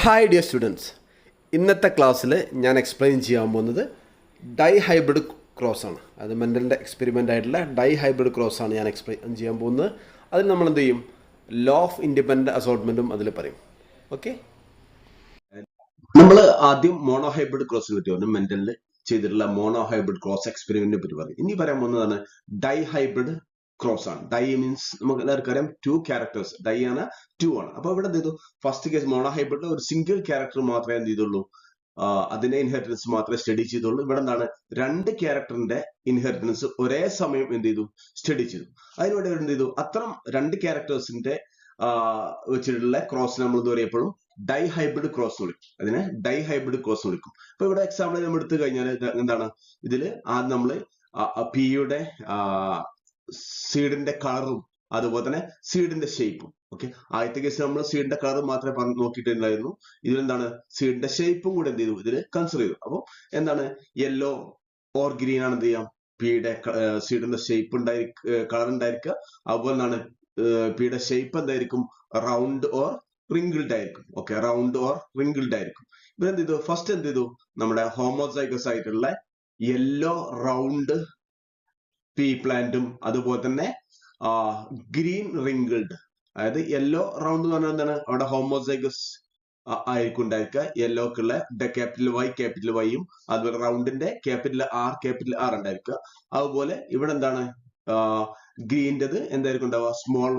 Hi dear students, ഇന്നത്തെ ക്ലാസ്സിൽ ഞാൻ എക്സ്പ്ലെയിൻ ചെയ്യാൻ പോകുന്നത് ഡൈ ഹൈബ്രിഡ് ക്രോസ് ആണ്. അത് മെൻ്റലിൻ്റെ എക്സ്പെരിമെൻ്റ് ആയിട്ടുള്ള ഡൈ ഹൈബ്രിഡ് ക്രോസ് ആണ് ഞാൻ എക്സ്പ്ലെയിൻ ചെയ്യാൻ പോകുന്നത്. അതിൽ നമ്മൾ എന്ത് ചെയ്യും, ലോ ഓഫ് ഇൻഡിപെൻഡൻറ്റ് അസോർട്ട്മെൻറ്റും അതിൽ പറയും. ഓക്കെ, നമ്മൾ ആദ്യം മോണോ ഹൈബ്രിഡ് ക്രോസിനെ പറ്റി പറഞ്ഞു, മെൻ്റലിൽ ചെയ്തിട്ടുള്ള മോണോ ഹൈബ്രിഡ് ക്രോസ് എക്സ്പെരിമെന്റിനെ പറ്റി പറഞ്ഞു. ഇനി പറയാൻ പോകുന്നതാണ് ഡൈ ഹൈബ്രിഡ് ക്രോസ് ആണ്. ഡൈ മീൻസ് നമുക്ക് എല്ലാവർക്കും അറിയാം 2 ക്യാരക്ടേഴ്സ്. ഡൈ ആണ് 2 ആണ്. അപ്പൊ ഇവിടെ എന്ത് ചെയ്തു, ഫസ്റ്റ് കേസ് മോണോ ഹൈബ്രിഡിൽ ഒരു സിംഗിൾ ക്യാരക്ടർ മാത്രമേ എന്ത് ചെയ്തുള്ളൂ, അതിന്റെ ഇൻഹെറിറ്റൻസ് മാത്രമേ സ്റ്റഡി ചെയ്തുള്ളൂ. ഇവിടെ എന്താണ്, 2 ക്യാരക്ടറിന്റെ ഇൻഹെറിറ്റൻസ് ഒരേ സമയം എന്ത് ചെയ്തു, സ്റ്റഡി ചെയ്തു. അതിനുവേണ്ടി എന്ത് ചെയ്തു, അത്തരം 2 ക്യാരക്ടേഴ്സിന്റെ വെച്ചിട്ടുള്ള ക്രോസ് നമ്മൾ എന്ത് പറയപ്പോഴും ഡൈ ഹൈബ്രിഡ് ക്രോസ് വിളിക്കും. അതിനെ ഡൈ ഹൈബ്രിഡ് ക്രോസ് വിളിക്കും. അപ്പൊ ഇവിടെ എക്സാമ്പിൾ നമ്മൾ എടുത്തു കഴിഞ്ഞാൽ എന്താണ്, ഇതില് ആദ്യം നമ്മള് പിയുടെ സീഡിന്റെ കളറും അതുപോലെ തന്നെ സീഡിന്റെ ഷേപ്പും. ഓക്കെ, ആദ്യത്തെ കേസ് നമ്മൾ സീഡിന്റെ കളർ മാത്രമേ നോക്കിയിട്ടുണ്ടായിരുന്നു. ഇതിലെന്താണ്, സീഡിന്റെ ഷേപ്പും കൂടെ എന്ത് ചെയ്തു, ഇതില് കൺസിഡർ ചെയ്തു. അപ്പൊ എന്താണ്, യെല്ലോ ഓർ ഗ്രീൻ ആണ് എന്ത് ചെയ്യാം, പിയുടെ സീഡിന്റെ ഷേപ്പ് കളർ ഉണ്ടായിരിക്കുക. അതുപോലെ എന്താണ്, പിയുടെ ഷേപ്പ് എന്തായിരിക്കും, റൗണ്ട് ഓർ റിംഗിൾഡ് ആയിരിക്കും. ഓക്കെ, റൗണ്ട് ഓർ റിംഗിൾഡ് ആയിരിക്കും. ഇവരെന്ത് ചെയ്തു, ഫസ്റ്റ് എന്ത് ചെയ്തു, നമ്മുടെ ഹോമോസൈഗസ് ആയിട്ടുള്ള യെല്ലോ റൗണ്ട് പീ പ്ലാന്റും അതുപോലെ തന്നെ ഗ്രീൻ റിംഗിൾഡ്, അതായത് യെല്ലോ റൗണ്ട് എന്ന് പറഞ്ഞാൽ എന്താണ്, അവിടെ ഹോമോസൈഗസ് ആയിരിക്കും ഉണ്ടായിരിക്കുക. യെല്ലോക്കുള്ള ക്യാപിറ്റൽ വൈയും അതുപോലെ റൗണ്ടിന്റെ ക്യാപിറ്റൽ ആർ ഉണ്ടായിരിക്കുക. അതുപോലെ ഇവിടെ എന്താണ്, ഗ്രീൻ്റെത് എന്തായിരിക്കും ഉണ്ടാവുക, സ്മോൾ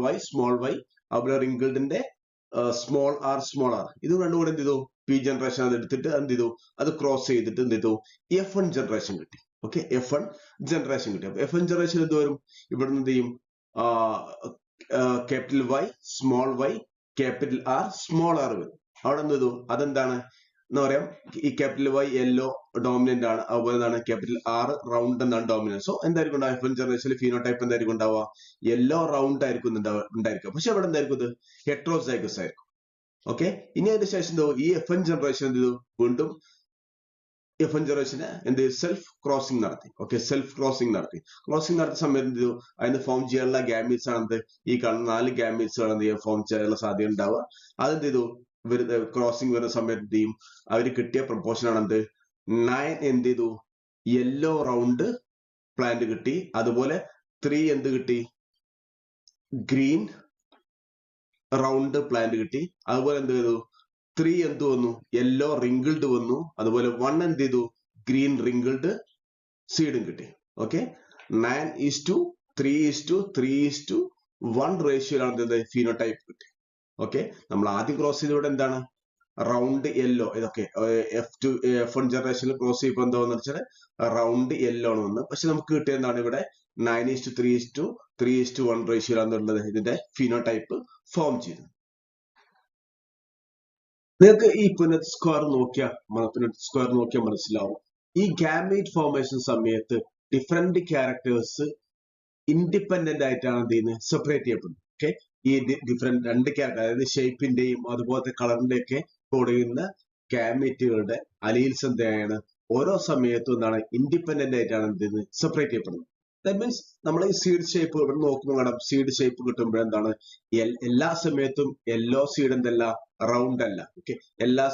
വൈ. അതുപോലെ റിംഗിൾഡിന്റെ സ്മോൾ ആർ. ഇത് രണ്ടും കൂടെ എന്ത് ചെയ്തു, പി ജനറേഷൻ അത് എടുത്തിട്ട് എന്ത് ചെയ്തു, അത് ക്രോസ് ചെയ്തിട്ട് എന്ത് ചെയ്തു, F1 ജനറേഷൻ കിട്ടി. ഓക്കെ, F1 ജനറേഷൻ കിട്ടി. അപ്പൊ F1 ജനറേഷൻ എന്ത് വരും, ഇവിടെ എന്ത് ചെയ്യും, ക്യാപിറ്റൽ വൈ ക്യാപിറ്റൽ ആർ വരും. അവിടെ എന്ത് ചെയ്തു, അതെന്താണ് എന്ന് പറയാം, ഈ ക്യാപിറ്റൽ വൈ യെല്ലോ ഡോമിനന്റ് ആണ്, അതുപോലെ എന്താണ് ക്യാപിറ്റൽ ആർ റൗണ്ട് എന്നാണ് ഡോമിനന്റ്. സോ എന്തായിരിക്കും ഉണ്ടാവുക, F1 ജനറേഷനിൽ ഫീനോടൈപ്പ് എന്തായിരിക്കും ഉണ്ടാവുക, യെല്ലോ റൗണ്ട് ആയിരിക്കും ഉണ്ടായിരിക്കുക. പക്ഷെ ഇവിടെ എന്തായിരിക്കും, ഇത് ഹെട്രോസൈഗസ് ആയിരിക്കും. ഓക്കെ, ഇനി അതിന്റെ ശേഷം എന്തോ ഈ F1 ജനറേഷൻ എന്ത് ചെയ്തു, വീണ്ടും F1 ജനറേഷന് എന്ത് സെൽഫ് ക്രോസിംഗ് നടത്തി. ഓക്കെ, സെൽഫ് ക്രോസിംഗ് നടത്തിയ സമയത്ത് എന്ത് ചെയ്തു, അതിന് ഫോം ചെയ്യാനുള്ള ഗാമീറ്റ്സ് ആണ് ഈ കാണുന്ന 4 ഗാമീറ്റ്സുകൾ എന്ത് ചെയ്യാൻ ഫോം ചെയ്യാനുള്ള സാധ്യത ഉണ്ടാവുക. അതെന്ത് ചെയ്തു, ക്രോസിംഗ് വരുന്ന സമയത്ത് എന്ത് ചെയ്യും, അവര് കിട്ടിയ പ്രൊപ്പോർഷൻ ആണ് എന്ത് 9 എന്ത് ചെയ്തു, യെല്ലോ റൗണ്ട് പ്ലാന്റ് കിട്ടി. അതുപോലെ 3 എന്ത് കിട്ടി, ഗ്രീൻ റൗണ്ട് പ്ലാന്റ് കിട്ടി. അതുപോലെ എന്ത് ചെയ്തു, 3 എന്ത് വന്നു, യെല്ലോ റിംഗിൾഡ് വന്നു. അതുപോലെ 1 എന്ത് ചെയ്തു, ഗ്രീൻ റിംഗിൾഡ് സീഡും കിട്ടി. ഓക്കെ, 9:3:3:1 റേഷ്യോയിലാണ് ഫീനോടൈപ്പ് കിട്ടി. ഓക്കെ, നമ്മൾ ആദ്യം ക്രോസ് ചെയ്തവിടെ എന്താണ്, റൗണ്ട് യെല്ലോ. ഇതൊക്കെ F1 ജനറേഷനിൽ ക്രോസ് ചെയ്യുമ്പോൾ എന്താന്ന് വെച്ചാൽ റൗണ്ട് യെല്ലോ ആണ് വന്നത്. പക്ഷെ നമുക്ക് കിട്ടിയ എന്താണ്, ഇവിടെ 9:3:3:1 റേഷ്യോയിലാണെന്നുള്ളത് ഇതിന്റെ ഫീനോടൈപ്പ് ഫോം ചെയ്തു. നിങ്ങൾക്ക് ഈ പുനറ്റ് സ്ക്വയർ നോക്കിയാൽ മനസ്സിലാവും, ഈ ഗാമീറ്റ് ഫോർമേഷൻ സമയത്ത് ഡിഫറെന്റ് ക്യാരക്ടേഴ്സ് ഇൻഡിപെൻഡന്റ് ആയിട്ടാണ് എന്ത് ചെയ്യുന്നത്, സെപ്പറേറ്റ് ചെയ്യപ്പെടുന്നത്. ഓക്കെ, ഈ ഡിഫറെന്റ് 2 ക്യാരക്ടർ, അതായത് ഷേപ്പിന്റെയും അതുപോലത്തെ കളറിന്റെ ഒക്കെ കൊടുക്കുന്ന ഗാമീറ്റുകളുടെ അലീൽസ് എന്താണ്, ഓരോ സമയത്തും എന്താണ് ഇൻഡിപെൻഡന്റ് ആയിട്ടാണ് എന്ത് ചെയ്യുന്നത്, സെപ്പറേറ്റ് ചെയ്യപ്പെടുന്നത്. ദാറ്റ് മീൻസ് നമ്മൾ ഈ സീഡ് ഷേപ്പ് ഇവിടെ നോക്കുമ്പോൾ കാണാം, സീഡ് ഷേപ്പ് കിട്ടുമ്പോൾ എന്താണ്, എല്ലാ സമയത്തും യെല്ലോ സീഡ് എന്തല്ല, റൗണ്ട് അല്ല. ഓക്കെ, എല്ലാ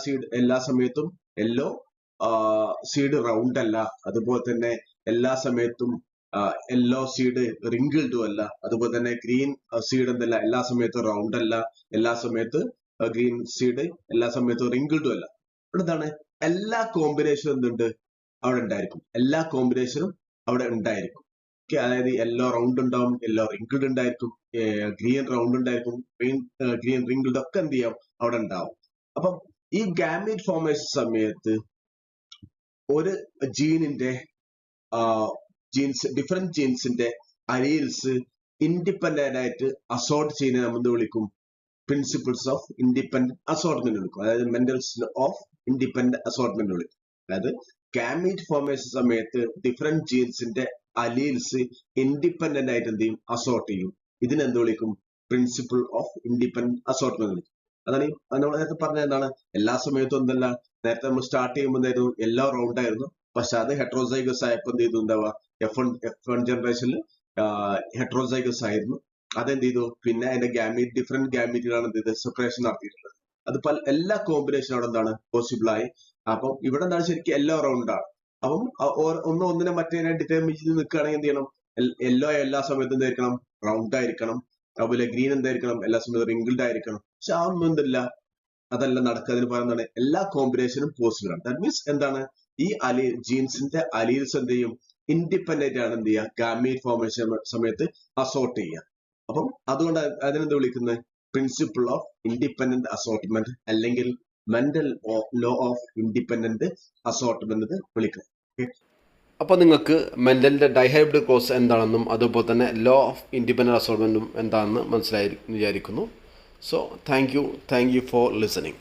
സമയത്തും യെല്ലോ സീഡ് റൗണ്ട് അല്ല. അതുപോലെ തന്നെ എല്ലാ സമയത്തും യെല്ലോ സീഡ് റിംഗിൾഡും അല്ല. അതുപോലെ തന്നെ ഗ്രീൻ സീഡ് എന്തല്ല, എല്ലാ സമയത്തും റൗണ്ട് അല്ല. എല്ലാ സമയത്ത് ഗ്രീൻ സീഡ് എല്ലാ സമയത്തും റിംഗിൾഡും അല്ല. ഇവിടെ എന്താണ്, എല്ലാ കോമ്പിനേഷനും എന്തുണ്ട്, അവിടെ ഉണ്ടായിരിക്കും. എല്ലാ കോമ്പിനേഷനും അവിടെ ഉണ്ടായിരിക്കും. ഓക്കെ, അതായത് യെല്ലോ റൗണ്ട് ഉണ്ടാവും, യെല്ലോ റിംഗിൾഡ് ഉണ്ടായിരിക്കും, ഗ്രീൻ റൗണ്ട് ഉണ്ടായിരിക്കും, ഗ്രീൻ റിംഗിൾഡ് ഒക്കെ എന്ത് ചെയ്യാം, അവിടെ ഉണ്ടാവും. അപ്പം ഈ ഗാമീറ്റ് ഫോർമേഷൻ സമയത്ത് ഒരു ജീനിന്റെ ഡിഫറെന്റ് ജീൻസിന്റെ അലീൽസ് ഇൻഡിപെൻഡന്റ് ആയിട്ട് അസോർട്ട് ചെയ്യുന്നത് നമ്മൾ വിളിക്കും പ്രിൻസിപ്പിൾസ് ഓഫ് ഇൻഡിപെൻഡന്റ് അസോർട്ട്മെന്റ് വിളിക്കും. അതായത് മെന്റൽസ് ഓഫ് ഇൻഡിപെൻഡന്റ് അസോർട്ട്മെന്റ് വിളിക്കും. അതായത് ഗാമീറ്റ് ഫോർമേഷൻ സമയത്ത് ഡിഫറെന്റ് ജീൻസിന്റെ അലീൽസ് ഇൻഡിപെൻഡന്റ് ആയിട്ട് എന്ത് ചെയ്യും, അസോർട്ട് ചെയ്യും. ഇതിനെന്ത് വിളിക്കും, പ്രിൻസിപ്പിൾ ഓഫ് ഇൻഡിപെൻഡന്റ് അസോർട്ട്മെന്റ് വിളിക്കും. അതാണ് നമ്മൾ നേരത്തെ പറഞ്ഞത്. എന്താണ്, എല്ലാ സമയത്തും എന്തല്ല, നേരത്തെ നമ്മൾ സ്റ്റാർട്ട് ചെയ്യുമ്പോൾ എന്തായിരുന്നു, എല്ലാം റൗണ്ട് ആയിരുന്നു. പക്ഷെ അത് ഹെട്രോസൈഗസ് ആയപ്പോൾ എന്ത് ചെയ്തു, ഉണ്ടാവുക F1 ജനറേഷനിൽ ഹെട്രോസൈഗസ് ആയിരുന്നു. അതെന്ത് ചെയ്തു, പിന്നെ അതിന്റെ ഡിഫറെന്റ് ഗാമീറ്റുകളാണ് എന്ത് ചെയ്തത്, സെപ്പറേഷൻ നടത്തിയിട്ടുള്ളത്. അത് എല്ലാ കോമ്പിനേഷനും അവിടെ എന്താണ് പോസിബിൾ ആയി. അപ്പം ഇവിടെ എന്താണ് ശരിക്കും എല്ലോ റൗണ്ടാണ്. അപ്പം ഒന്നിനെ മറ്റേ ഡിറ്റർമിൻ ചെയ്ത് നിൽക്കുകയാണെങ്കിൽ എന്ത് ചെയ്യണം, യെല്ലോ എല്ലാ സമയത്തും എന്തായിരിക്കണം, റൗണ്ട് ആയിരിക്കണം. അതുപോലെ ഗ്രീൻ എന്തായിരിക്കണം, എല്ലാ സമയത്തും റിങ്കിൾഡ് ആയിരിക്കണം. പക്ഷെ ആ ഒന്നും എന്തില്ല, അതല്ല നടക്കുക. അതിന് പറയുന്നതാണ് എല്ലാ കോമ്പിനേഷനും പോസിബിൾ ആണ്. ദാറ്റ് മീൻസ് എന്താണ്, ഈ ജീൻസിന്റെ അലീൽസ് എന്ത് ചെയ്യും, ഇൻഡിപെൻഡന്റ് ആണ് എന്ത് ചെയ്യുക, ഗാമീറ്റ് ഫോർമേഷൻ സമയത്ത് അസോർട്ട് ചെയ്യുക. അപ്പം അതുകൊണ്ട് അതിനെന്ത് വിളിക്കുന്നത്, പ്രിൻസിപ്പിൾ ഓഫ് ഇൻഡിപെൻഡന്റ് അസോർട്ട്മെന്റ് അല്ലെങ്കിൽ mental law of independent assortment എന്ന് വിളിക്കുന്നത്. അപ്പോൾ നിങ്ങൾക്ക് മെൻഡലിൻ്റെ ഡൈഹൈബ്രിഡ് ക്ലോസ് എന്താണെന്നും അതുപോലെ തന്നെ ലോ ഓഫ് ഇൻഡിപെൻഡൻറ്റ് അസോർട്ട്മെൻറ്റും എന്താണെന്ന് മനസ്സിലായി വിചാരിക്കുന്നു. So thank you for listening.